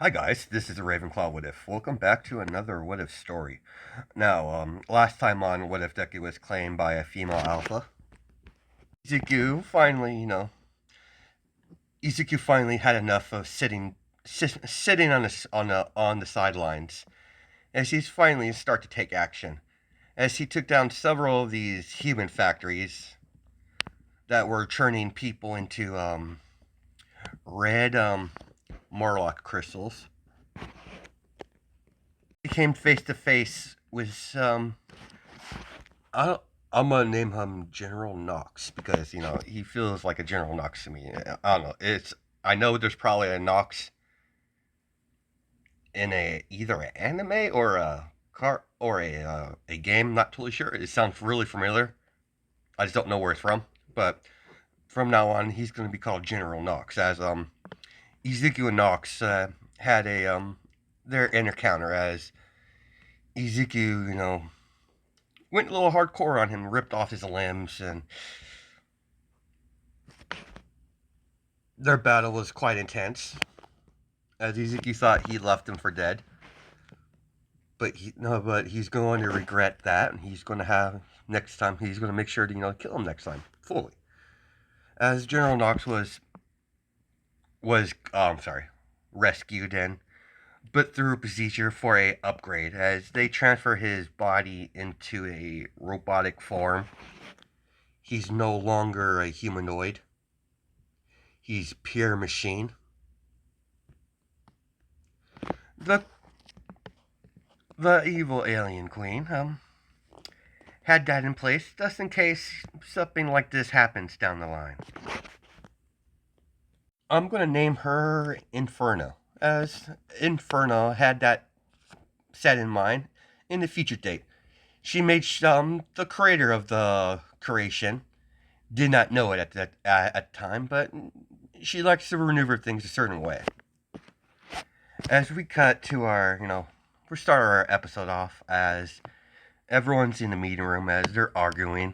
Hi guys, this is the Ravenclaw What If. Welcome back to another What If story. Now, last time on What If Deku was claimed by a female alpha. Ezekiel finally, Ezekiel finally had enough of sitting on the sidelines, as he's finally start to take action. As he took down several of these human factories that were churning people into red Morlock crystals. He came face to face with I, I'm gonna name him General Knox because he feels like a General Knox to me. I don't know. I know there's probably a Knox in either an anime or a game. Not totally sure. It sounds really familiar. I just don't know where it's from. But from now on, he's gonna be called General Knox, as Ezekiel and Knox had their encounter, as Ezekiel went a little hardcore on him, ripped off his limbs, and their battle was quite intense. As Ezekiel thought he left him for dead, but he's going to regret that, and he's going to have next time. He's going to make sure to kill him next time fully. As General Knox was rescued and put through a procedure for a upgrade, as they transfer his body into a robotic form. He's no longer a humanoid. He's pure machine. The evil alien queen had that in place just in case something like this happens down the line. I'm gonna name her Inferno, as Inferno had that set in mind in the future date. She made the creator of the creation did not know it at the time, but she likes to maneuver things a certain way. As we cut to we start our episode off as everyone's in the meeting room as they're arguing.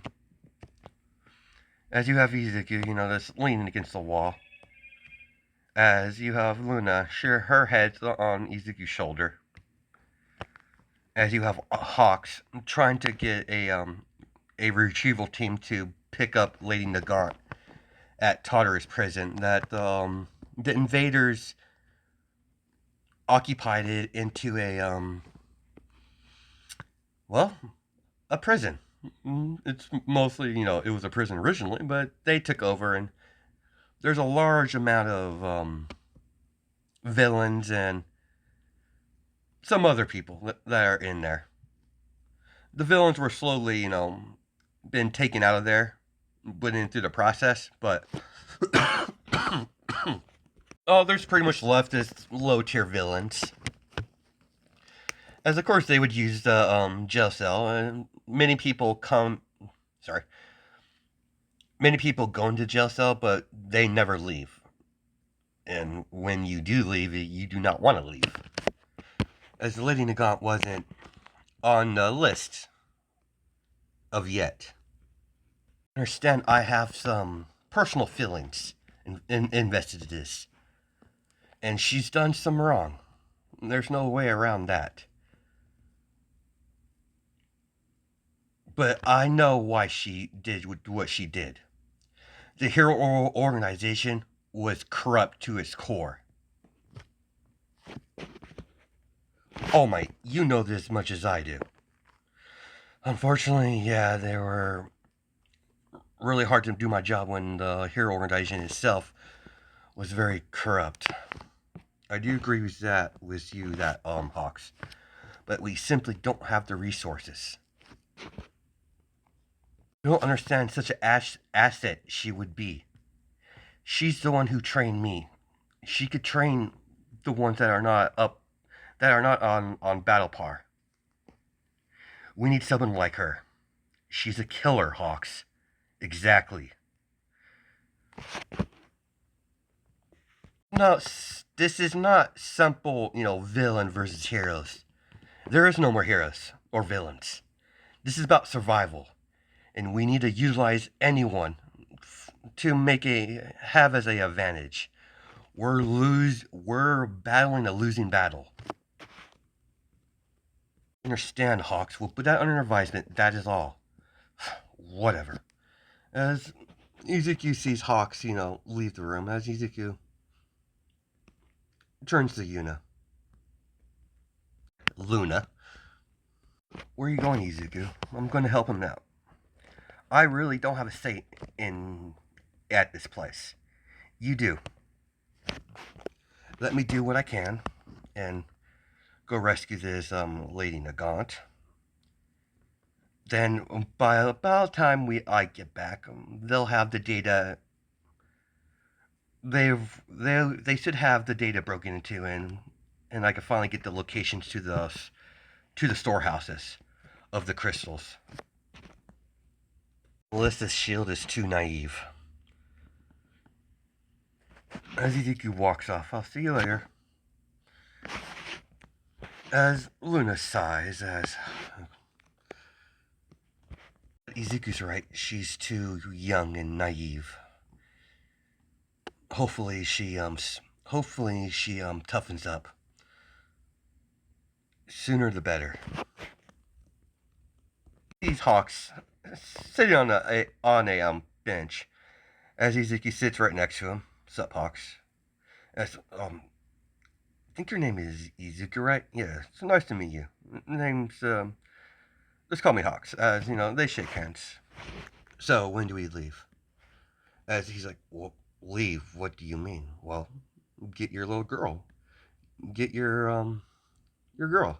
As you have Ezekiel, that's leaning against the wall. As you have Luna, sure, her head's on Ezekiel's shoulder. As you have Hawks trying to get a retrieval team to pick up Lady Nagant at Totter's prison. That the invaders occupied it into a prison. It's mostly, it was a prison originally, but they took over, and there's a large amount of villains and some other people that are in there. The villains were slowly, been taken out of there, put in through the process, but oh, there's pretty much left as low tier villains. As of course they would use the jail cell, and many people go into jail cell, but they never leave. And when you do leave, you do not want to leave. As Lady Nagant wasn't on the list of yet. I understand I have some personal feelings invested in this. And she's done some wrong. There's no way around that. But I know why she did what she did. The Hero organization was corrupt to its core. Oh my, you know this as much as I do. Unfortunately, yeah, they were really hard to do my job when the Hero organization itself was very corrupt. I do agree with you, Hawks. But we simply don't have the resources. You don't understand such an asset she would be. She's the one who trained me. She could train the ones that are not on battle par. We need someone like her. She's a killer, Hawks. Exactly. No, this is not simple, villain versus heroes. There is no more heroes or villains. This is about survival, and we need to utilize anyone to have as an advantage. We're battling a losing battle. Understand, Hawks. We'll put that under advisement. That is all. Whatever. As Ezekiel sees Hawks, leave the room, as Ezekiel turns to Luna. Where are you going, Ezekiel? I'm going to help him out. I really don't have a say at this place. You do. Let me do what I can and go rescue this lady Nagant. Then by about the time I get back, they'll have the data. They should have the data broken into, and I can finally get the locations to the storehouses of the crystals. Melissa's shield is too naive. As Ezekiel walks off, I'll see you later. As Luna sighs, as Ezekiel's right, she's too young and naive. Hopefully she toughens up. Sooner the better. These Hawks sitting on a bench, as Ezekiel sits right next to him. Sup, Hawks? As I think your name is Ezekiel, right? Yeah. So nice to meet you. Name's let's call me Hawks. As they shake hands. So when do we leave? As he's like, well, leave? What do you mean? Well, get your little girl. Get your girl.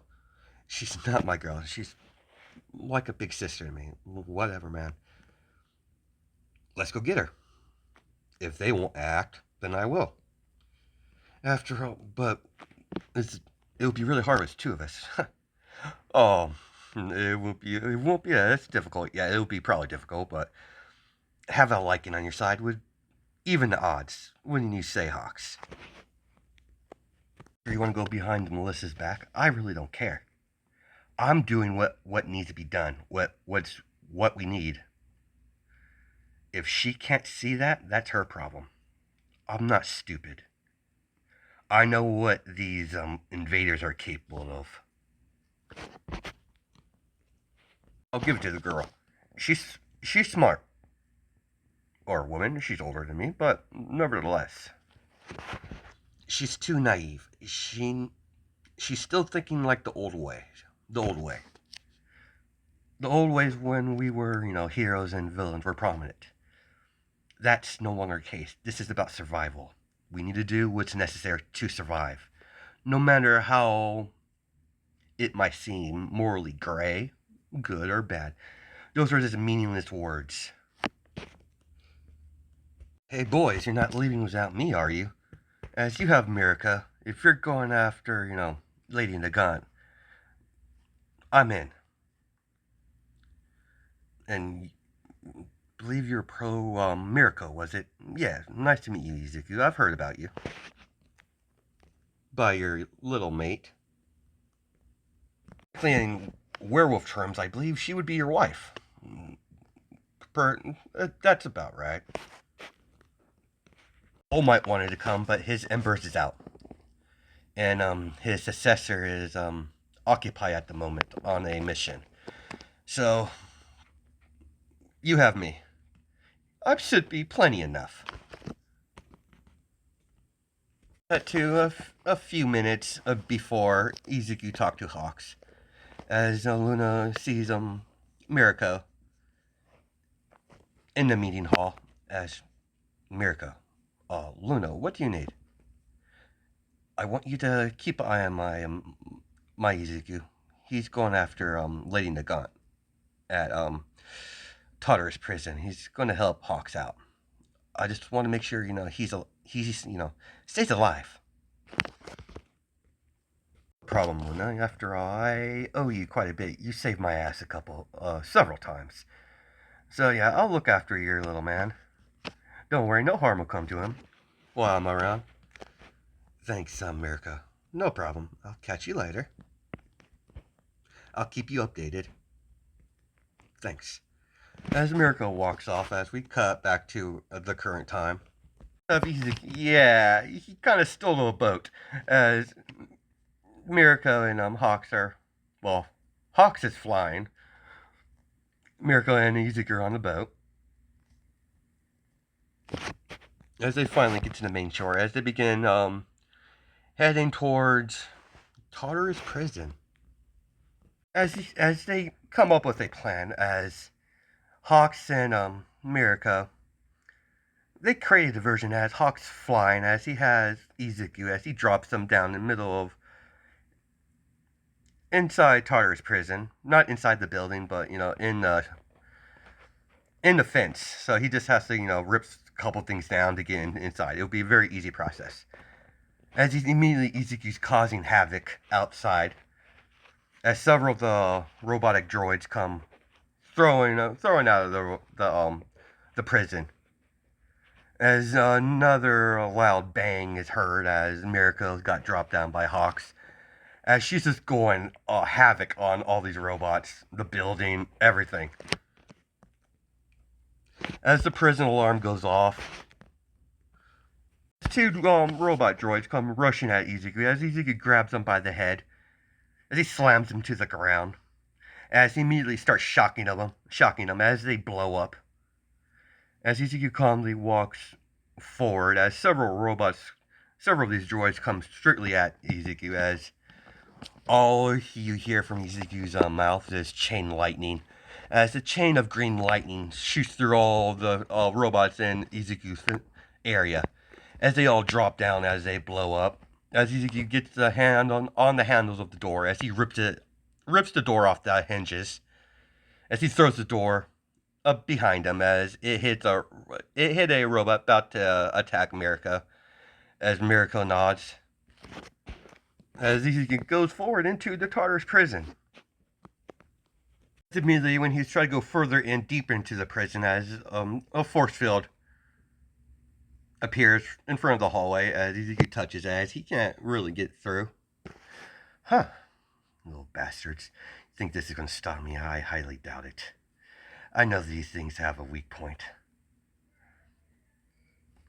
She's not my girl. She's like a big sister to me. Whatever, man. Let's go get her. If they won't act, then I will. After all, but it would be really hard with two of us. Oh, it won't be that's difficult. Yeah, it would be probably difficult, but have a liking on your side would even the odds. Wouldn't you say, Hawks? Or you want to go behind Melissa's back? I really don't care. I'm doing what needs to be done. What we need. If she can't see that, that's her problem. I'm not stupid. I know what these invaders are capable of. I'll give it to the girl. She's smart. Or a woman, she's older than me, but nevertheless. She's too naive. She's still thinking like the old way. The old way. The old ways when we were, heroes and villains were prominent. That's no longer the case. This is about survival. We need to do what's necessary to survive. No matter how it might seem morally gray, good or bad. Those are just meaningless words. Hey boys, you're not leaving without me, are you? As you have America, if you're going after, Lady Nagant, I'm in. And believe you're pro Miracle, was it? Yeah, nice to meet you, Ezekiel. I've heard about you. By your little mate. In werewolf terms, I believe she would be your wife. That's about right. All Might wanted to come, but his embers is out. And his successor is occupied at the moment on a mission. So, you have me. I should be plenty enough. Cut to a few minutes before Ezekiel talked to Hawks. As Luna sees Mirko in the meeting hall. As Mirko, Luna, what do you need? I want you to keep an eye on my Ezekiel. He's going after Lady Nagant at Totter's prison. He's going to help Hawks out. I just want to make sure he's stays alive. Problem, Luna. After all, I owe you quite a bit. You saved my ass several times. So yeah, I'll look after your little man. Don't worry, no harm will come to him while I'm around. Thanks, Mirko. No problem. I'll catch you later. I'll keep you updated. Thanks. As Mirko walks off, as we cut back to the current time, Yeah, he kind of stole a boat. As Mirko and Hawks are, well, Hawks is flying. Mirko and Ezekiel are on the boat. As they finally get to the main shore, as they begin heading towards Tartarus prison. As they come up with a plan, as Hawks and Mirko, they created a version as Hawks flying, as he has Ezekiel, as he drops them down in the middle of inside Tartarus prison, not inside the building, but in the fence. So he just has to rip a couple things down to get inside. It'll be a very easy process. As he's immediately Ezekiel's causing havoc outside, as several of the robotic droids come throwing out of the prison. As another loud bang is heard as Mirko got dropped down by Hawks. As she's just going havoc on all these robots, the building, everything. As the prison alarm goes off, two robot droids come rushing at Ezekiel as Ezekiel grabs them by the head as he slams them to the ground. As he immediately starts shocking them as they blow up. As Ezekiel calmly walks forward, as several of these droids come strictly at Ezekiel, as all you hear from Ezekiel's mouth is chain lightning. As the chain of green lightning shoots through all the robots in Ezekiel's area, as they all drop down as they blow up. As Ezekiel gets the hand on the handles of the door, as he rips the door off the hinges, as he throws the door up behind him, as it hit a robot about to attack Mirko. As Mirko nods, as Ezekiel goes forward into the Tartarus prison. Immediately, when he's trying to go further in, deeper into the prison, as a force field appears in front of the hallway, as Ezekiel touches it, as he can't really get through. Huh. Little bastards. Think this is going to stop me? I highly doubt it. I know these things have a weak point.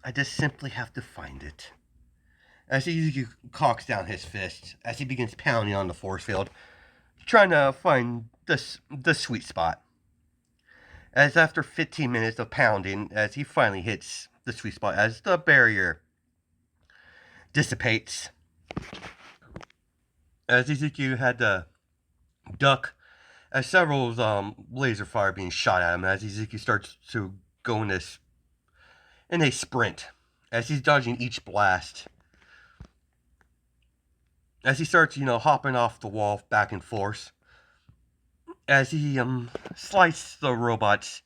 I just simply have to find it. As Ezekiel cocks down his fist, as he begins pounding on the force field, trying to find the sweet spot. As after 15 minutes of pounding, as he finally hits the sweet spot, as the barrier dissipates, as Ezekiel had to duck, as several laser fire being shot at him, as Ezekiel starts to go in a sprint, as he's dodging each blast, as he starts hopping off the wall back and forth, as he slices the robots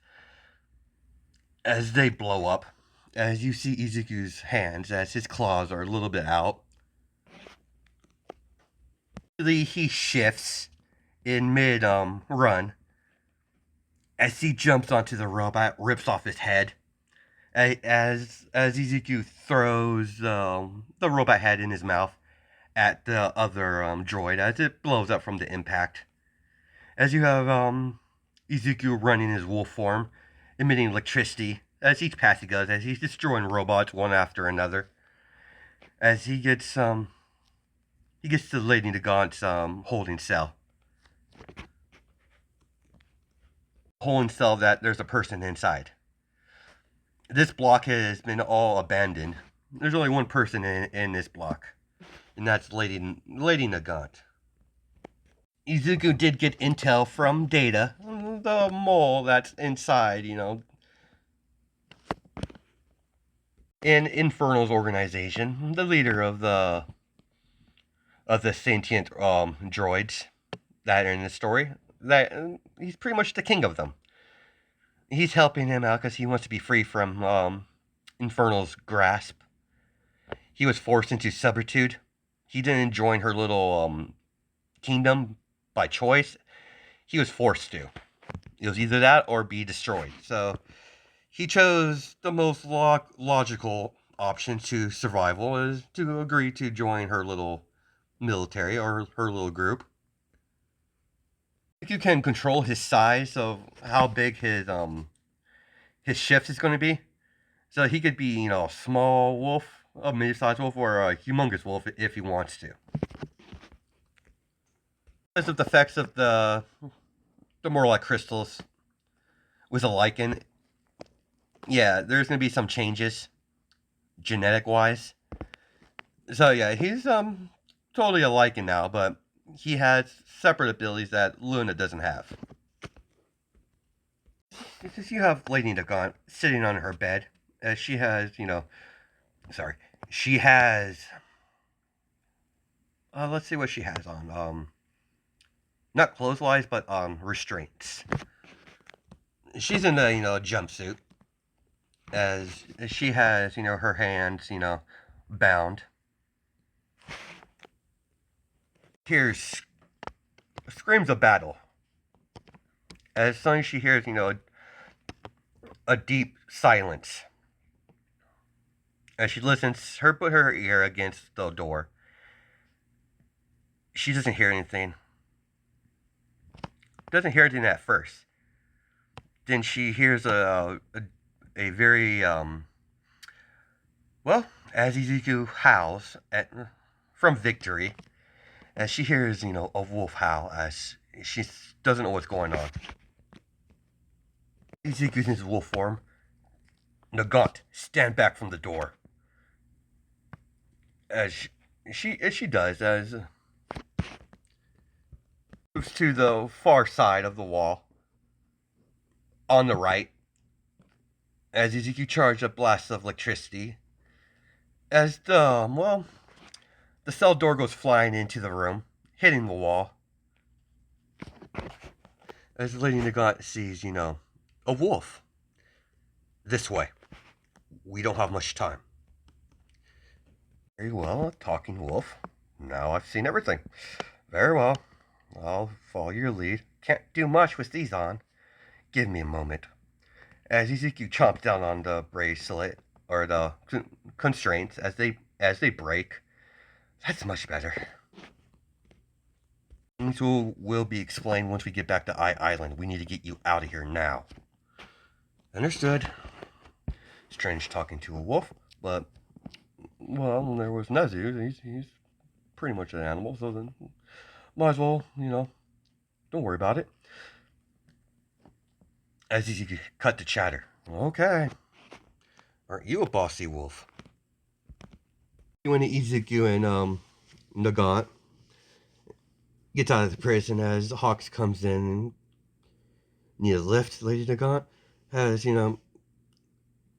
as they blow up, as you see Ezekiel's hands as his claws are a little bit out. He shifts in mid run as he jumps onto the robot, rips off his head. As Ezekiel throws the robot head in his mouth at the other droid as it blows up from the impact. As you have Ezekiel running his wolf form, emitting electricity as each pass he goes, as he's destroying robots one after another. As he gets to Lady Nagant's holding cell. Holding cell that there's a person inside. This block has been all abandoned. There's only one person in this block, and that's Lady Nagant. Ezekiel did get intel from Data, the mole that's inside, in Inferno's organization, the leader of the sentient droids that are in the story. That he's pretty much the king of them. He's helping him out because he wants to be free from Inferno's grasp. He was forced into servitude. He didn't join her little kingdom by choice. He was forced to. It was either that or be destroyed. So he chose the most logical option to survival, is to agree to join her little military or her little group. If you can control his size of how big his shift is going to be, So he could be, a small wolf, a mid-sized wolf, or a humongous wolf if he wants to. Because of the effects of the more like crystals with a lichen, yeah, there's gonna be some changes genetic wise. So yeah, he's totally a lichen now, but he has separate abilities that Luna doesn't have. Since you have Lady Nagant sitting on her bed, as she has, sorry, she has. Let's see what she has on. Not clothes-wise, but restraints. She's in a jumpsuit, as she has her hands bound. Hears screams of battle. As soon as she hears a deep silence, as she listens, put her ear against the door. She doesn't hear anything. Doesn't hear anything at first. Then she hears a very well, as Ezekiel howls from victory, as she hears a wolf howl, as she doesn't know what's going on. Ezekiel's in his wolf form. Nagant, stand back from the door. As she does, as moves to the far side of the wall on the right, as Ezekiel charged up blasts of electricity, as the cell door goes flying into the room, hitting the wall. As Lady Nagant sees, a wolf. This way. We don't have much time. Very well, talking wolf. Now I've seen everything. Very well. I'll follow your lead. Can't do much with these on. Give me a moment. As Ezekiel chomps down on the bracelet, or the constraints, as they break. That's much better. Things will be explained once we get back to Island. We need to get you out of here now. Understood. Strange talking to a wolf, but well, there was Nezu. He's pretty much an animal, so then might as well, don't worry about it. As easy to cut the chatter. Okay. Aren't you a bossy wolf? You went to Ezekiel and Nagant gets out of the prison as Hawks comes in and need a lift, Lady Nagant. As,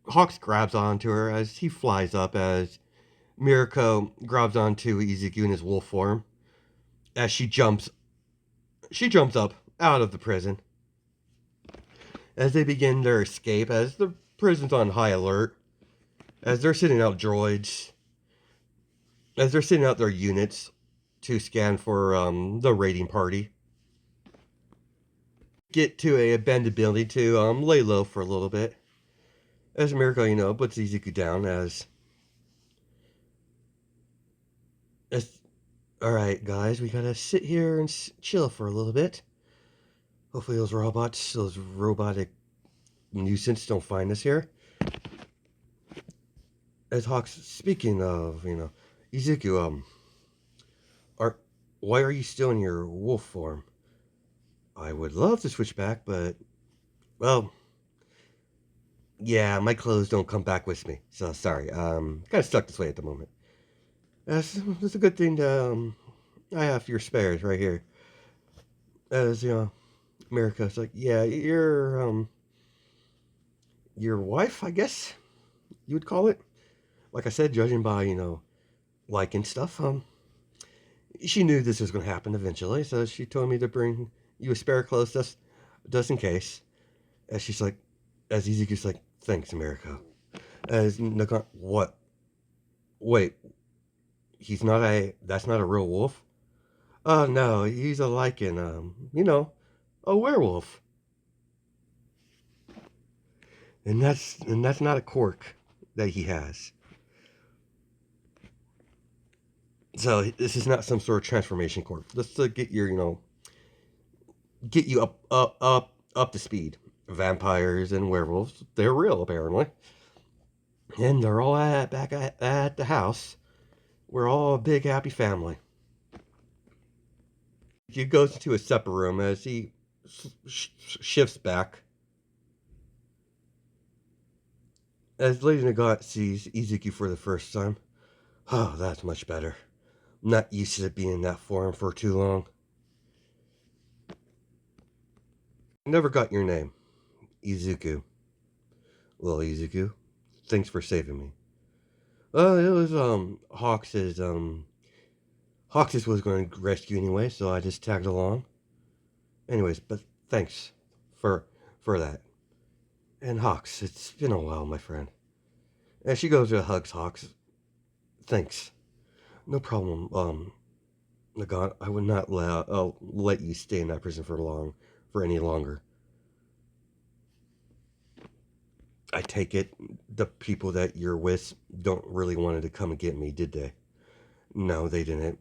Hawks grabs onto her as he flies up, as Mirko grabs onto Ezekiel in his wolf form. As she jumps up out of the prison. As they begin their escape, as the prison's on high alert, as they're sending out droids, as they're sending out their units to scan for the raiding party. Get to a abandoned building to lay low for a little bit. As Mirko, puts Ezekiel down as alright guys, we gotta sit here and chill for a little bit. Hopefully those robotic nuisance don't find us here. As Hawks, speaking of, Ezekiel, why are you still in your wolf form? I would love to switch back, but, well, yeah, my clothes don't come back with me, so sorry. Kind of stuck this way at the moment. That's a good thing to, I have your spares right here. As, America's like, yeah, your wife, I guess you would call it. Like I said, judging by, liking stuff, she knew this was going to happen eventually, so she told me to bring you a spare clothes just in case. As she's like, as Ezekiel's like, thanks, America. As Nagant, what? Wait, that's not a real wolf? Oh, no, he's a lichen, a werewolf. And that's not a quirk that he has. So this is not some sort of transformation quirk. Just to get get you up to speed. Vampires and werewolves, they're real apparently. And they're all back at the house. We're all a big happy family. He goes into a separate room as he shifts back. As Lady Nagant sees Ezekiel for the first time. Oh, that's much better. I'm not used to it being in that form for too long. I never got your name. Izuku. Well, Izuku, thanks for saving me. It was, Hawks was going to rescue anyway, so I just tagged along. Anyways, but thanks for, for that. And Hawks, it's been a while, my friend. And she goes to hugs Hawks. Thanks. No problem, Nagant, I would not let you stay in that prison for any longer. I take it the people that you're with don't really wanted to come and get me, did they? No, they didn't.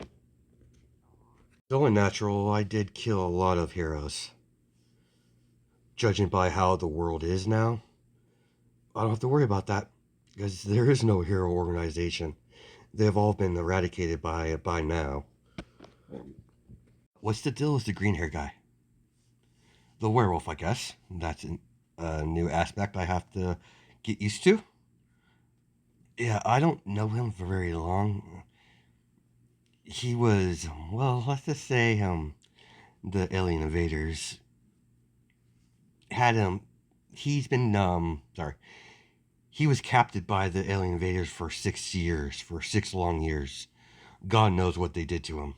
It's only natural I did kill a lot of heroes. Judging by how the world is now, I don't have to worry about that because there is no hero organization. They have all been eradicated by now. What's the deal with the green hair guy? The werewolf, I guess. That's a new aspect I have to get used to. Yeah, I don't know him for very long. He was, well, let's just say, the alien invaders had him. He's been, sorry. He was captured by the alien invaders for 6 years, for 6 long years. God knows what they did to him.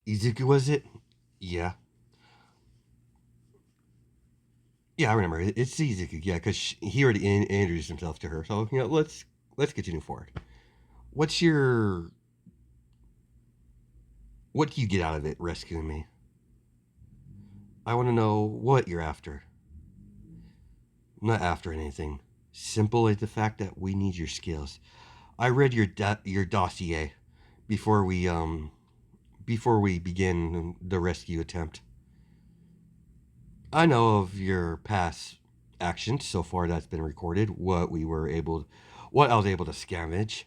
Izuku, was it? Yeah. Yeah, I remember. It's Izuku, yeah, because he already introduced himself to her. So, let's continue forward. What's your... What do you get out of it rescuing me? I want to know what you're after. I'm not after anything. Simple as the fact that we need your skills. I read your dossier before we begin the rescue attempt. I know of your past actions so far that's been recorded. What I was able to scavenge.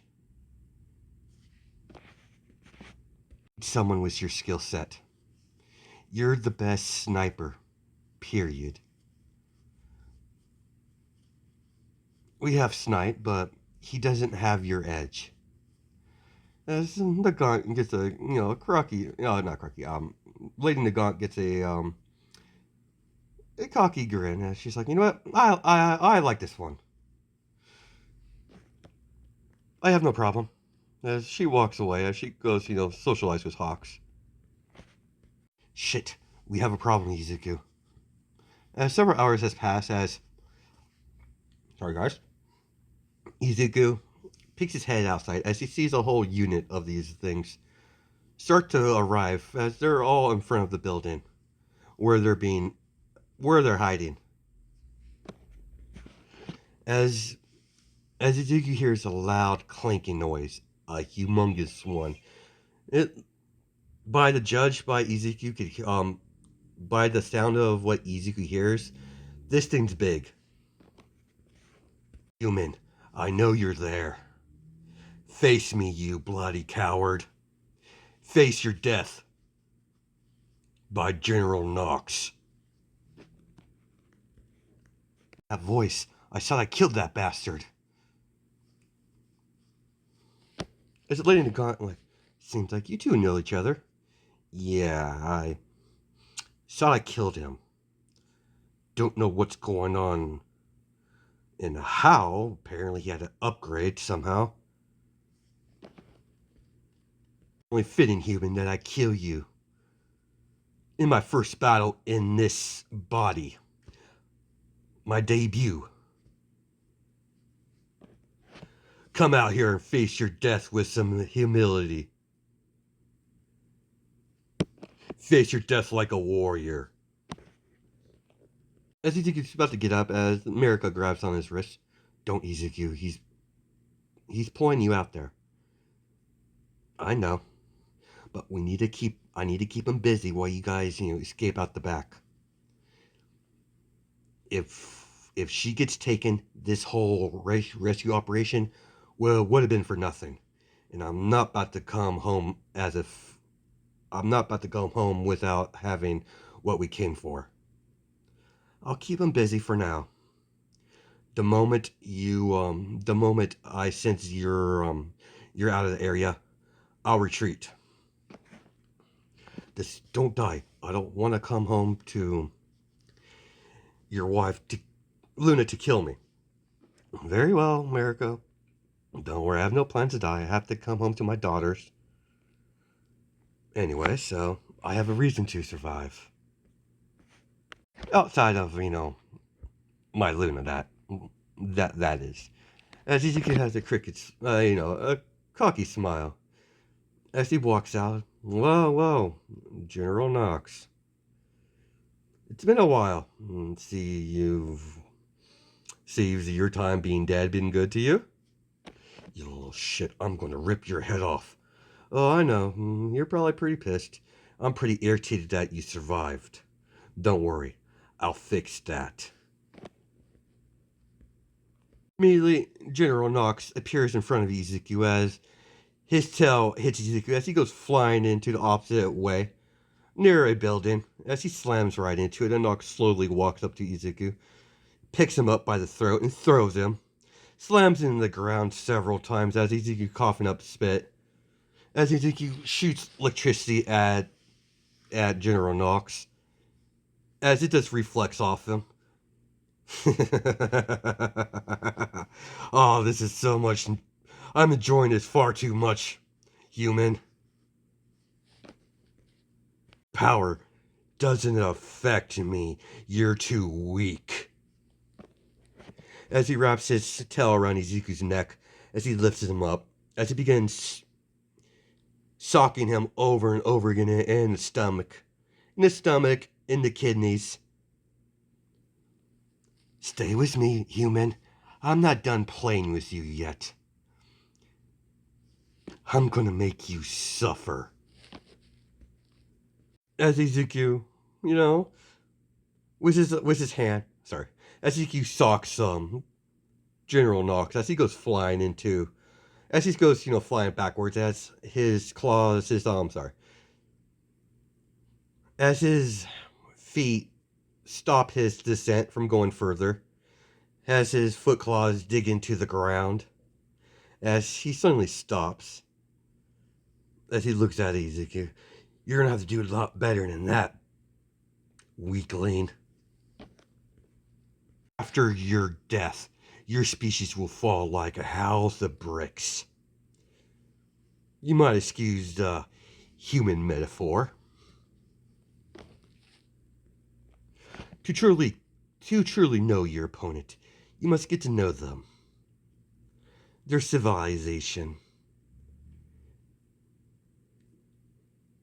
Someone with your skill set. You're the best sniper. Period. We have Snipe, but he doesn't have your edge. As Nagant gets a crocky, no, not crocky, Lady Nagant gets a cocky grin as she's like, you know what, I like this one. I have no problem. As she walks away, as she goes, socialize with Hawks. Shit, we have a problem, Izuku. As several hours has passed, sorry guys, Izuku peeks his head outside as he sees a whole unit of these things start to arrive as they're all in front of the building where they're hiding. As Ezekiel hears a loud clanking noise, a humongous one. It by the judge by Ezekiel could by the sound of what Ezekiel hears, this thing's big. Human, I know you're there. Face me, you bloody coward. Face your death. By General Knox. That voice, I thought I killed that bastard. As it lady in the gauntlet, seems like you two know each other. Yeah, I thought I killed him. Don't know what's going on and how. Apparently he had to upgrade somehow. Only fitting, human, that I kill you. In my first battle in this body. My debut. Come out here and face your death with some humility. Face your death like a warrior. As Ezekiel's about to get up, as America grabs on his wrist. Don't, Ezekiel. He's pulling you out there. I know. But I need to keep him busy while you guys, escape out the back. If she gets taken, this whole rescue operation, well, would have been for nothing. And I'm not about to come home as if I'm not about to come home without having what we came for. I'll keep him busy for now. The moment I sense you're out of the area, I'll retreat. Just don't die. I don't want to come home to your wife, Luna, to kill me. Very well, America. Don't worry, I have no plans to die. I have to come home to my daughters. Anyway, so I have a reason to survive. Outside of, my Luna, that is. As Ezekiel has a a cocky smile. As he walks out, whoa, General Knox. It's been a while. Seems your time being dead been good to you? You little shit, I'm gonna rip your head off. Oh, I know. You're probably pretty pissed. I'm pretty irritated that you survived. Don't worry. I'll fix that. Immediately, General Knox appears in front of Ezekiel as his tail hits Ezekiel as he goes flying into the opposite way near a building. As he slams right into it, and Knox slowly walks up to Ezekiel, picks him up by the throat, and throws him. Slams him into the ground several times as Ezekiel coughing up spit. As Ezekiel shoots electricity at General Knox, as it does reflex off him. Oh, this is so much. I'm enjoying this far too much, human. Power doesn't affect me. You're too weak. As he wraps his tail around Ezekiel's neck, as he lifts him up, as he begins socking him over and over again in the stomach, in the kidneys. Stay with me, human. I'm not done playing with you yet. I'm gonna make you suffer. As Ezekiel, with his hand, as Ezekiel socks General Knox as he goes flying as he goes, flying backwards as his claws, as his feet stop his descent from going further, as his foot claws dig into the ground, as he suddenly stops, as he looks at Ezekiel. You're gonna have to do a lot better than that, weakling. After your death, your species will fall like a house of bricks. You might excuse the human metaphor. To truly know your opponent, you must get to know them, their civilization,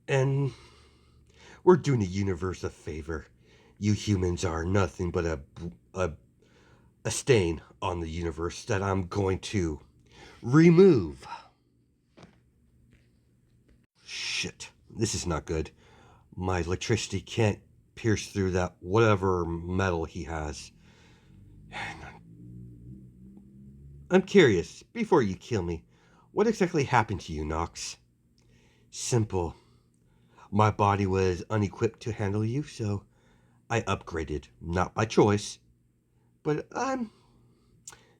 and we're doing the universe a favor. You humans are nothing but a stain on the universe that I'm going to remove. Shit, this is not good. My electricity can't pierce through that whatever metal he has. I'm curious, before you kill me, what exactly happened to you, Knox? Simple. My body was unequipped to handle you, so I upgraded. Not by choice, but I'm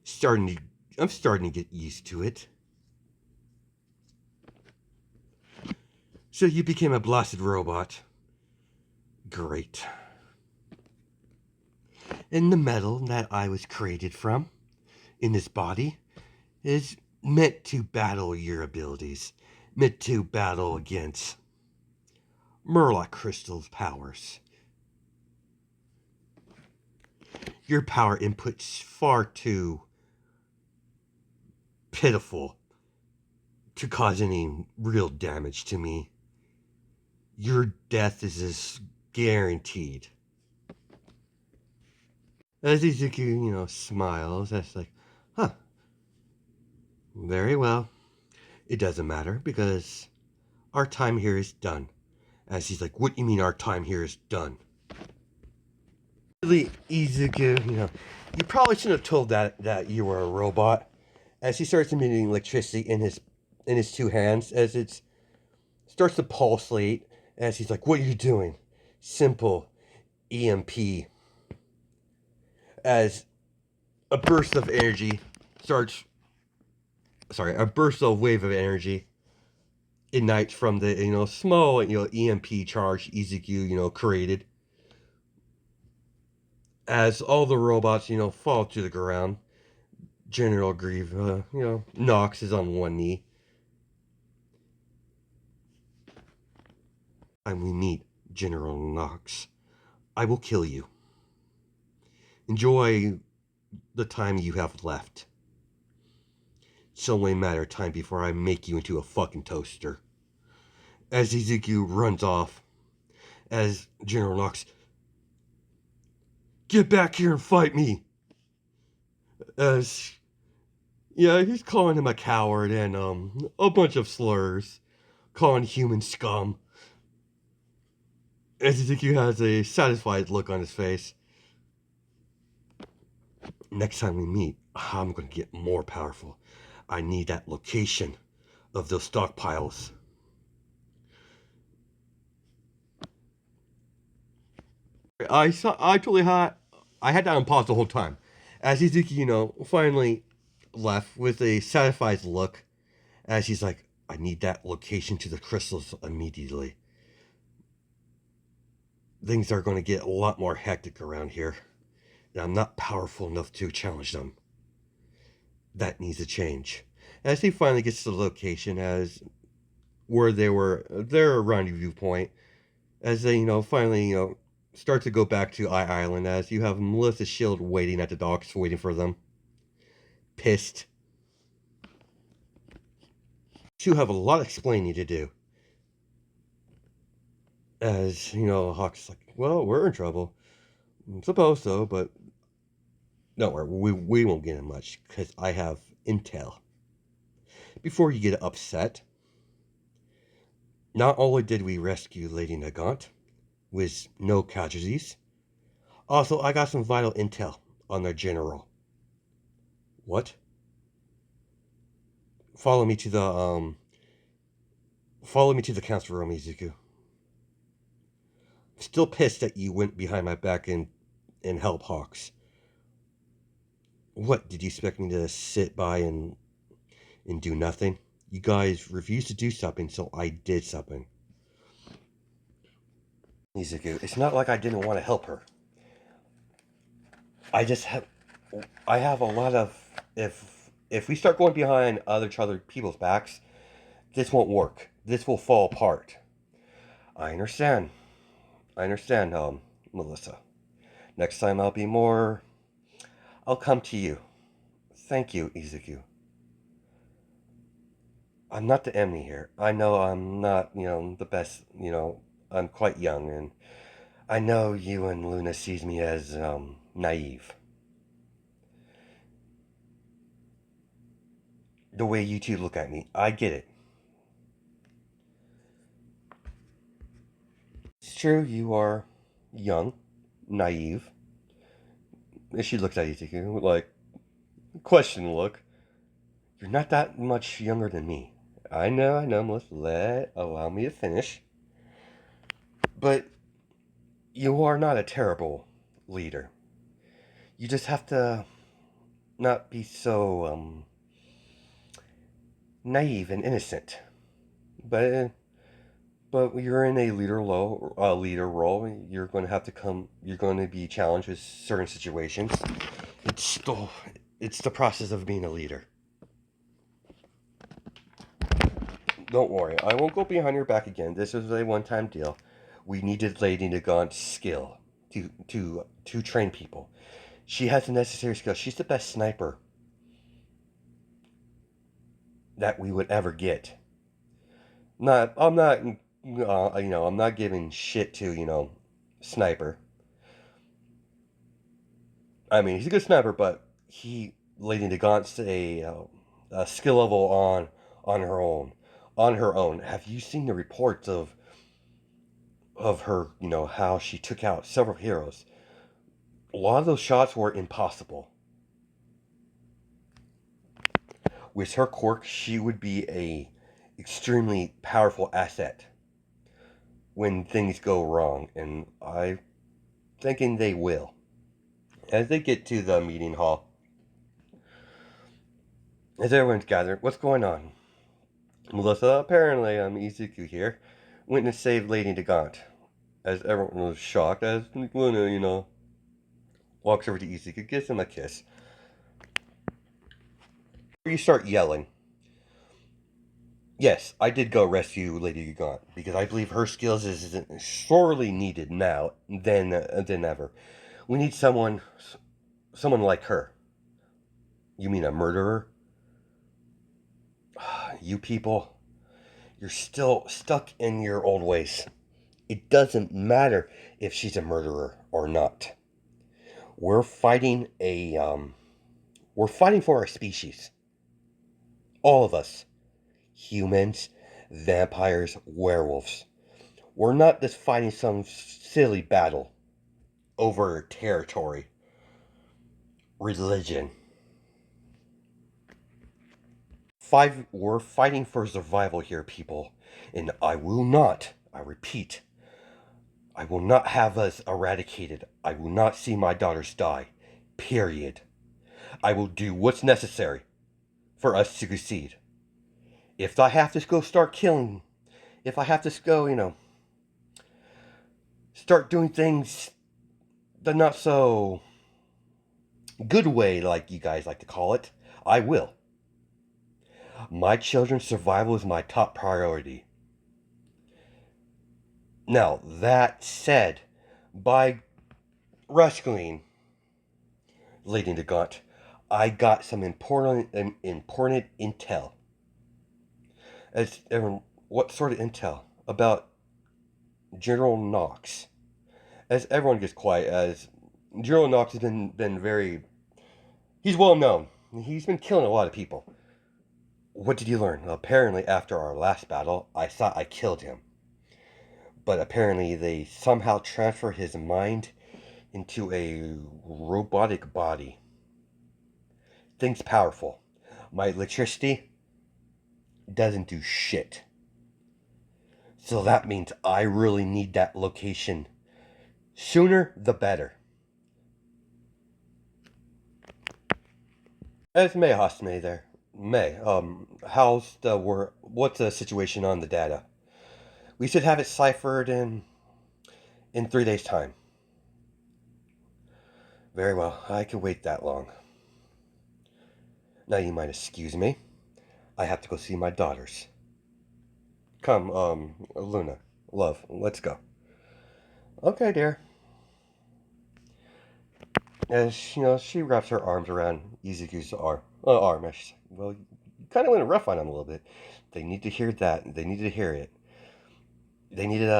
starting to get used to it. So you became a blasted robot. Great. And the metal that I was created from, in this body, is meant to battle your abilities. Meant to battle against Murloc Crystal's powers. Your power input's far too pitiful to cause any real damage to me. Your death is guaranteed. As Izuku, smiles, that's like, huh, very well. It doesn't matter because our time here is done. As he's like, what do you mean our time here is done? Really easy to give, you probably shouldn't have told that you were a robot. As he starts emitting electricity in his two hands, as it starts to pulsate, as he's like, "What are you doing?" Simple EMP. As a burst of energy starts, a burst of wave of energy ignites from the small EMP charge Ezekiel created. As all the robots fall to the ground, General Grieve, Knox is on one knee. And we meet General Knox. I will kill you. Enjoy the time you have left. It's only a matter of time before I make you into a fucking toaster. As Ezekiel runs off, as General Knox, get back here and fight me. As he's calling him a coward and a bunch of slurs, calling human scum. As Ezekiel has a satisfied look on his face. Next time we meet, I'm gonna get more powerful. I need that location of those stockpiles. I had that on pause the whole time. As Ezekiel, finally left with a satisfied look, as he's like, I need that location to the crystals immediately. Things are going to get a lot more hectic around here, and I'm not powerful enough to challenge them. That needs to change. As he finally gets to the location, as where they were, their rendezvous point, as they, finally, start to go back to Island, as you have Melissa Shield waiting at the docks, waiting for them. Pissed. You have a lot of explaining to do. As, Hawk's like, well, we're in trouble. I suppose so, but don't worry, we won't get in much, because I have intel. Before you get upset, not only did we rescue Lady Nagant with no casualties, also I got some vital intel on their general. What? Follow me to the council room, Izuku. I'm still pissed that you went behind my back and helped Hawks. What, did you expect me to sit by and do nothing? You guys refused to do something, so I did something. Izuku, it's not like I didn't want to help her. I have a lot of, if we start going behind other people's backs, this won't work. This will fall apart. I understand. Melissa. Next time I'll come to you. Thank you, Ezekiel. I'm not the enemy here. I know I'm not, the best, I'm quite young, and I know you and Luna sees me as, naive. The way you two look at me, I get it. It's true, you are young, naive. And she looks at Ezekiel with, like, question look. You're not that much younger than me. I know, Melissa. Allow me to finish. But you are not a terrible leader. You just have to not be so naive and innocent. But you're in a leader role. You're going to have to come. You're going to be challenged with certain situations. It's the process of being a leader. Don't worry, I won't go behind your back again. This was a one-time deal. We needed Lady Nagant's skill to train people. She has the necessary skill. She's the best sniper that we would ever get. I'm not, I'm not giving shit to, Sniper. I mean, he's a good sniper, but Lady Nagant's a skill level on her own. On her own. Have you seen the reports of her, how she took out several heroes? A lot of those shots were impossible. With her quirk, she would be a extremely powerful asset when things go wrong, and I'm thinking they will. As they get to the meeting hall, as everyone's gathered, what's going on? Melissa, apparently Ezekiel here, went to save Lady Nagant. As everyone was shocked, as Luna, walks over to Ezekiel, gives him a kiss. You start yelling. Yes, I did go rescue Lady Nagant because I believe her skills is sorely needed now than ever. We need someone like her. You mean a murderer? You people, you're still stuck in your old ways. It doesn't matter if she's a murderer or not. We're fighting we're fighting for our species. All of us. Humans, vampires, werewolves. We're not just fighting some silly battle over territory, religion. We're fighting for survival here, people. And I repeat, I will not have us eradicated. I will not see my daughters die. Period. I will do what's necessary for us to succeed. If I have to go start killing, if I have to go, start doing things the not so good way, like you guys like to call it, I will. My children's survival is my top priority. Now, that said, by rescuing Lady Nagant, I got some important intel. As everyone, what sort of intel? About General Knox. As everyone gets quiet, as General Knox has been very... He's well known. He's been killing a lot of people. What did you learn? Apparently, after our last battle, I thought I killed him. But apparently, they somehow transfer his mind into a robotic body. Things powerful. My electricity doesn't do shit. So that means I really need that location. Sooner the better. As May Hostmay there. May, what's the situation on the data? We should have it ciphered in 3 days' time. Very well, I can wait that long. Now you might excuse me. I have to go see my daughters. Come, Luna, love, let's go. Okay, dear. As she wraps her arms around Izuku's arm. Well, you kind of went rough on him a little bit. They need to hear that. They needed to hear it. They needed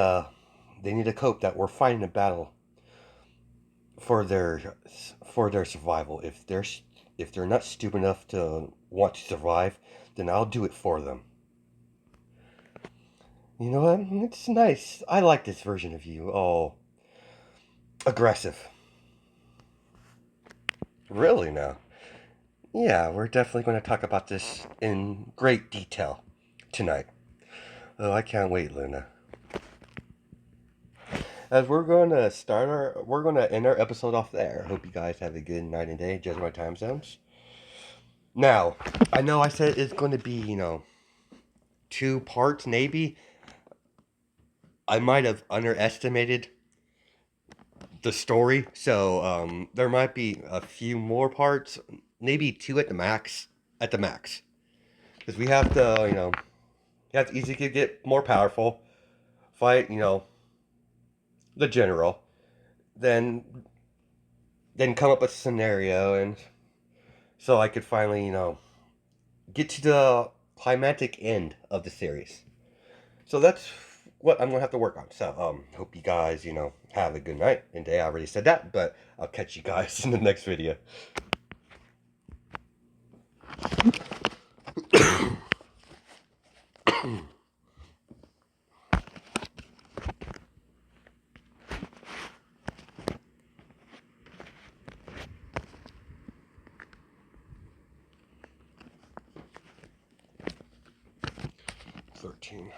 They need to cope that we're fighting a battle for their survival. If they're not stupid enough to want to survive, then I'll do it for them. You know what? It's nice. I like this version of you. Oh, aggressive. Really now? Yeah, we're definitely going to talk about this in great detail tonight. Oh, I can't wait, Luna. As we're going to end our episode off there. Hope you guys have a good night and day, judging my time zones. Now, I know I said it's going to be, 2 parts, maybe. I might have underestimated the story, so there might be a few more parts, maybe 2 at the max. At the max, because we have to, have to easily get more powerful, fight, the general, then come up with a scenario, and so I could finally, get to the climatic end of the series. So that's what I'm gonna have to work on. So hope you guys, have a good night and day. I already said that, but I'll catch you guys in the next video. 13.